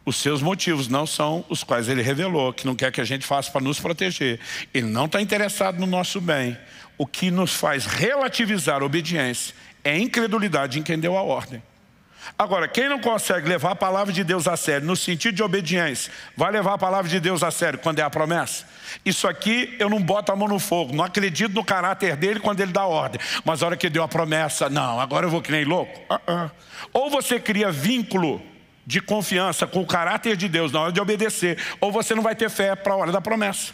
Os seus motivos não são os quais ele revelou, que não quer que a gente faça para nos proteger. Ele não está interessado no nosso bem. O que nos faz relativizar a obediência é a incredulidade em quem deu a ordem. Agora, quem não consegue levar a palavra de Deus a sério, no sentido de obediência, vai levar a palavra de Deus a sério quando é a promessa? Isso aqui eu não boto a mão no fogo, não acredito no caráter dele quando ele dá ordem. Mas a hora que deu a promessa, não, agora eu vou que nem louco. Ou você cria vínculo de confiança com o caráter de Deus na hora de obedecer, ou você não vai ter fé para a hora da promessa.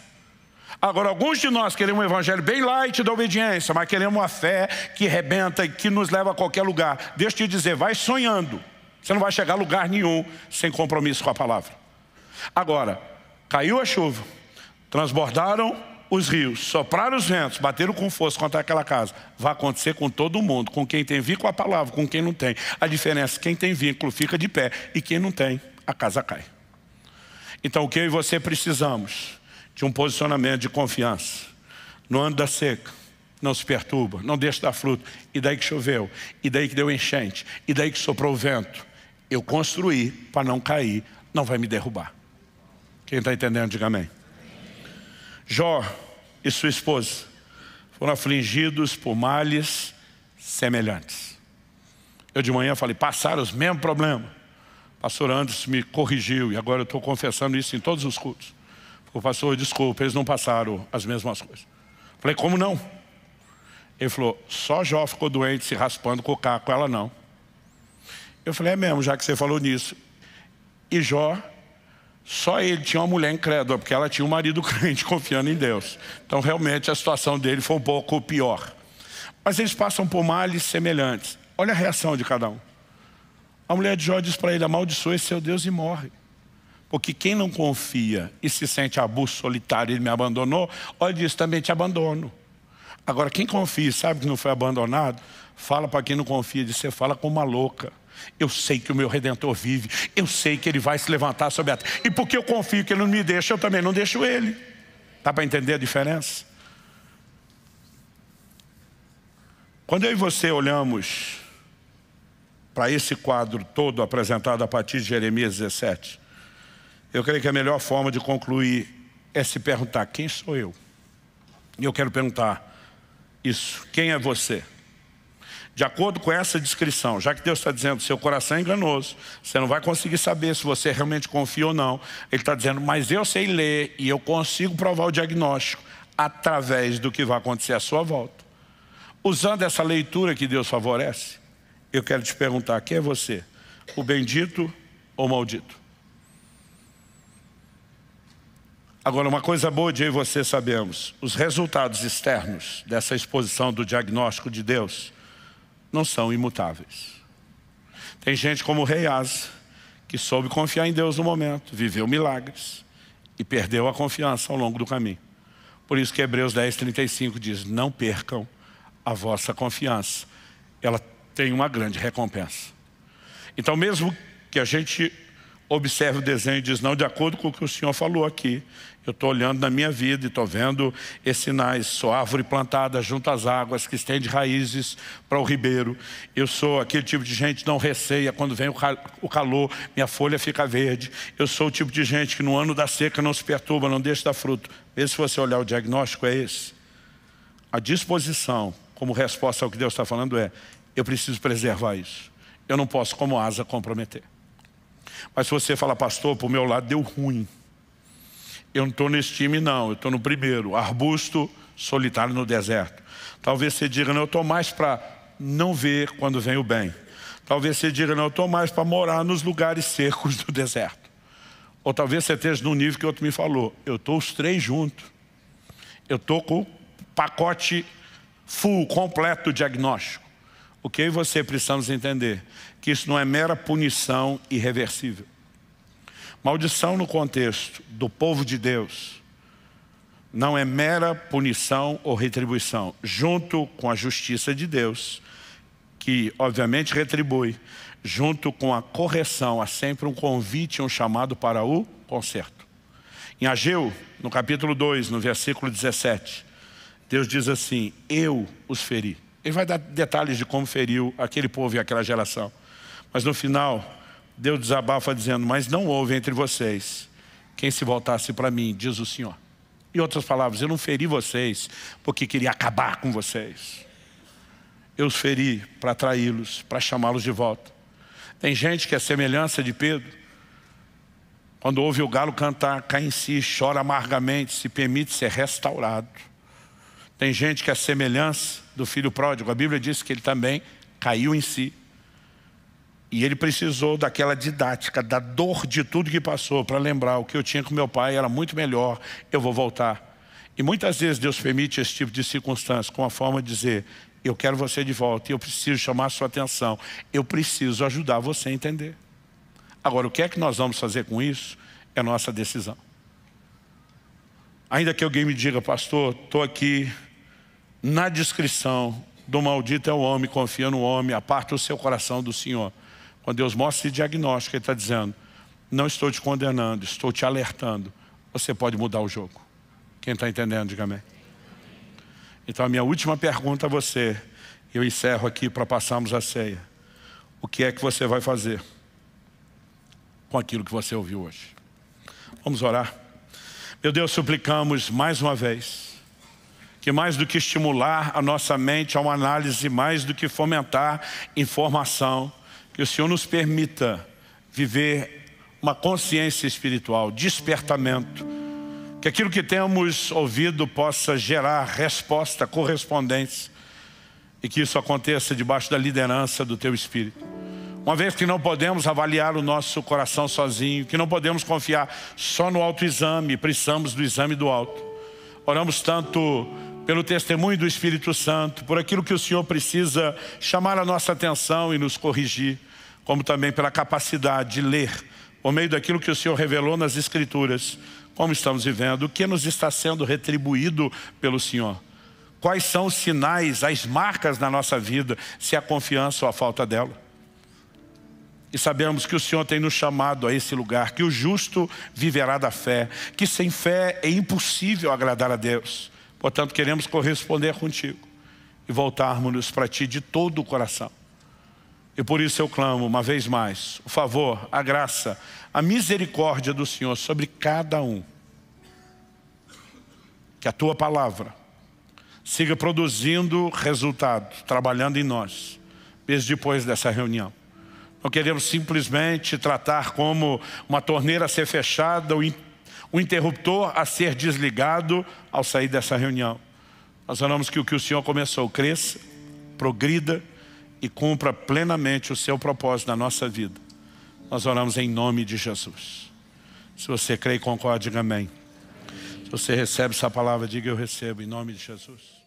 Agora, alguns de nós queremos um evangelho bem light da obediência, mas queremos uma fé que arrebenta e que nos leva a qualquer lugar. Deixa eu te dizer, vai sonhando. Você não vai chegar a lugar nenhum sem compromisso com a palavra. Agora, caiu a chuva, transbordaram os rios, sopraram os ventos, bateram com força contra aquela casa. Vai acontecer com todo mundo, com quem tem vínculo com a palavra, com quem não tem. A diferença é que quem tem vínculo fica de pé e quem não tem, a casa cai. Então o que eu e você precisamos? De um posicionamento de confiança. No ano da seca, não se perturba, não deixa dar fruto. E daí que choveu, e daí que deu enchente, e daí que soprou o vento. Eu construí para não cair, não vai me derrubar. Quem está entendendo, diga amém. Jó e sua esposa foram afligidos por males semelhantes. Eu de manhã falei, passaram os mesmos problemas. O pastor Anderson me corrigiu e agora eu estou confessando isso em todos os cultos. O pastor, desculpa, eles não passaram as mesmas coisas. Falei, como não? Ele falou, só Jó ficou doente se raspando com o caco, ela não. Eu falei, é mesmo, já que você falou nisso. E Jó, só ele tinha uma mulher incrédula, porque ela tinha um marido crente confiando em Deus. Então realmente a situação dele foi um pouco pior. Mas eles passam por males semelhantes. Olha a reação de cada um. A mulher de Jó diz para ele, amaldiçoe seu Deus e morre. Porque quem não confia e se sente abuso solitário, ele me abandonou, olha, diz, também te abandono. Agora, quem confia e sabe que não foi abandonado, fala para quem não confia, diz, você fala como uma louca. Eu sei que o meu Redentor vive, eu sei que ele vai se levantar sobre a terra. E porque eu confio que ele não me deixa, eu também não deixo ele. Dá para entender a diferença? Quando eu e você olhamos para esse quadro todo apresentado a partir de Jeremias 17, eu creio que a melhor forma de concluir é se perguntar, quem sou eu? E eu quero perguntar isso, quem é você? De acordo com essa descrição, já que Deus está dizendo, seu coração é enganoso, você não vai conseguir saber se você realmente confia ou não. Ele está dizendo, mas eu sei ler e eu consigo provar o diagnóstico através do que vai acontecer à sua volta. Usando essa leitura que Deus favorece, eu quero te perguntar, quem é você? O bendito ou o maldito? Agora, uma coisa boa de eu e você sabemos, os resultados externos dessa exposição do diagnóstico de Deus não são imutáveis. Tem gente como o rei Asa, que soube confiar em Deus no momento, viveu milagres e perdeu a confiança ao longo do caminho. Por isso que Hebreus 10:35 diz, não percam a vossa confiança. Ela tem uma grande recompensa. Então mesmo que a gente observe o desenho e diz, não, de acordo com o que o Senhor falou aqui, eu estou olhando na minha vida e estou vendo esses sinais, sou árvore plantada junto às águas, que estende raízes para o ribeiro. Eu sou aquele tipo de gente que não receia quando vem o calor, minha folha fica verde. Eu sou o tipo de gente que no ano da seca não se perturba, não deixa dar fruto. Mesmo se você olhar o diagnóstico é esse. A disposição, como resposta ao que Deus está falando é, eu preciso preservar isso. Eu não posso, como Asa, comprometer. Mas se você fala, pastor, para o meu lado deu ruim. Eu não estou nesse time não, eu estou no primeiro, arbusto solitário no deserto. Talvez você diga, não, eu estou mais para não ver quando vem o bem. Talvez você diga, não, eu estou mais para morar nos lugares secos do deserto. Ou talvez você esteja no nível que o outro me falou, eu estou os três juntos. Eu estou com o pacote full, completo do diagnóstico. O que eu e você precisamos entender? Que isso não é mera punição irreversível. Maldição no contexto do povo de Deus não é mera punição ou retribuição. Junto com a justiça de Deus, que obviamente retribui, junto com a correção, há sempre um convite, um chamado para o conserto. Em Ageu, no capítulo 2, no versículo 17, Deus diz assim, eu os feri. Ele vai dar detalhes de como feriu aquele povo e aquela geração. Mas no final, Deus desabafa dizendo, mas não houve entre vocês quem se voltasse para mim, diz o Senhor. Em outras palavras, eu não feri vocês porque queria acabar com vocês. Eu os feri para atraí-los, para chamá-los de volta. Tem gente que é semelhança de Pedro. Quando ouve o galo cantar, cai em si, chora amargamente, se permite ser restaurado. Tem gente que é semelhança do filho pródigo. A Bíblia diz que ele também caiu em si. E ele precisou daquela didática, da dor de tudo que passou, para lembrar o que eu tinha com meu pai era muito melhor, eu vou voltar. E muitas vezes Deus permite esse tipo de circunstância com a forma de dizer: eu quero você de volta e eu preciso chamar a sua atenção. Eu preciso ajudar você a entender. Agora, o que é que nós vamos fazer com isso é nossa decisão. Ainda que alguém me diga: pastor, estou aqui na descrição do maldito é o homem, confia no homem, aparta o seu coração do Senhor. Quando Deus mostra esse diagnóstico, Ele está dizendo: não estou te condenando, estou te alertando. Você pode mudar o jogo. Quem está entendendo, diga amém. Então a minha última pergunta a você, eu encerro aqui para passarmos a ceia. O que é que você vai fazer com aquilo que você ouviu hoje? Vamos orar. Meu Deus, suplicamos mais uma vez que mais do que estimular a nossa mente a uma análise, mais do que fomentar informação, que o Senhor nos permita viver uma consciência espiritual, despertamento, que aquilo que temos ouvido possa gerar resposta, correspondência, e que isso aconteça debaixo da liderança do Teu Espírito. Uma vez que não podemos avaliar o nosso coração sozinho, que não podemos confiar só no autoexame, precisamos do exame do alto. Oramos tanto pelo testemunho do Espírito Santo, por aquilo que o Senhor precisa chamar a nossa atenção e nos corrigir, como também pela capacidade de ler, por meio daquilo que o Senhor revelou nas Escrituras, como estamos vivendo, o que nos está sendo retribuído pelo Senhor. Quais são os sinais, as marcas na nossa vida, se há confiança ou a falta dela. E sabemos que o Senhor tem nos chamado a esse lugar, que o justo viverá da fé, que sem fé é impossível agradar a Deus. Portanto, queremos corresponder contigo e voltarmos-nos para Ti de todo o coração. E por isso eu clamo uma vez mais o favor, a graça, a misericórdia do Senhor sobre cada um. Que a Tua palavra siga produzindo resultado, trabalhando em nós, mesmo depois dessa reunião. Não queremos simplesmente tratar como uma torneira a ser fechada, o interruptor a ser desligado ao sair dessa reunião. Nós oramos que o que o Senhor começou cresça, progrida e cumpra plenamente o seu propósito na nossa vida. Nós oramos em nome de Jesus. Se você crê e concorda, diga amém. Se você recebe essa palavra, diga: eu recebo em nome de Jesus.